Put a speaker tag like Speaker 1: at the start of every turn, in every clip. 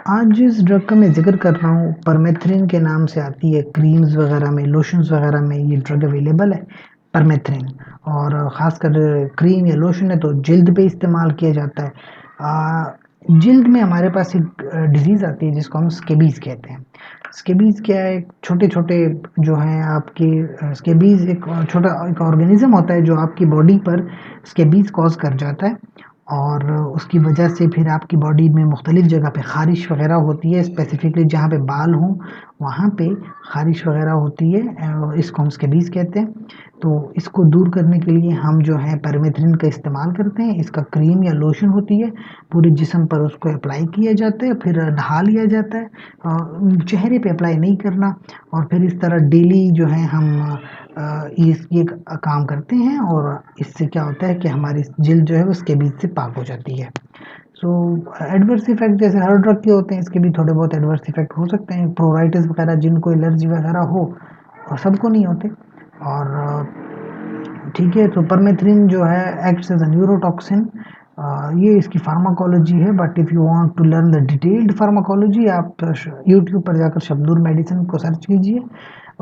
Speaker 1: आज जिस ड्रग का मैं ज़िक्र कर रहा हूँ परमेथ्रिन के नाम से आती है, क्रीम्स वगैरह में, लोशंस वगैरह में ये ड्रग अवेलेबल है परमेथ्रिन। और ख़ासकर क्रीम या लोशन है तो जिल्द पे इस्तेमाल किया जाता है। जिल्द में हमारे पास एक डिजीज़ आती है जिसको हम स्केबीज़ कहते हैं। स्केबीज़ क्या है? छोटे-छोटे जो हैं आपके स्केबीज़ एक छोटा एक ऑर्गेनिज़्म होता है जो आपकी बॉडी पर स्केबीज़ कॉज़ कर जाता है और उसकी वजह से फिर आपकी बॉडी में मुख्तलिफ जगह पे ख़ारिश वगैरह होती है, स्पेसिफ़िकली जहाँ पे बाल हों, वहाँ पे ख़ारिश वगैरह होती है इसको हम स्कैबीज़ कहते हैं। तो इसको दूर करने के लिए हम जो है परमेथ्रिन का इस्तेमाल करते हैं। इसका क्रीम या लोशन होती है, पूरे जिस्म पर उसको अप्लाई किया जाता है, फिर नहा लिया जाता है। चेहरे पे अप्लाई नहीं करना और फिर इस तरह डेली जो है हम ये काम करते हैं और इससे क्या होता है कि हमारी जिल्द जो है वो स्कैबीज़ से पाक हो जाती है। सो एडवर्स इफ़ेक्ट जैसे हर ड्रग के होते हैं, इसके भी थोड़े बहुत एडवर्स इफ़ेक्ट हो सकते हैं। प्रोराइटिस वगैरह जिनको एलर्जी वगैरह हो और सबको नहीं होते। और ठीक है, तो परमेथ्रिन जो है एक्ट्स एज़ अ न्यूरोटॉक्सिन। ये इसकी फार्माकोलॉजी है, but if you want to learn the detailed pharmacology आप यूट्यूब पर जाकर शबनूर मेडिसिन को सर्च कीजिए,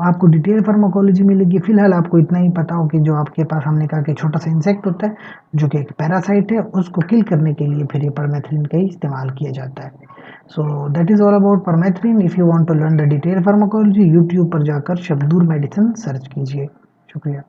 Speaker 1: आपको डिटेल फार्माकोलॉजी मिलेगी। फ़िलहाल आपको इतना ही पता हो कि जो आपके पास हमने कहा कि छोटा-सा इंसेक्ट होता है, जो कि एक पैरासाइट है, उसको किल करने के लिए फिर ये परमेथ्रिन का ही इस्तेमाल किया जाता है। So that is all about permethrin. If you want to learn the detail pharmacology YouTube पर जाकर शबनूर मेडिसिन सर्च कीजिए। शुक्रिया।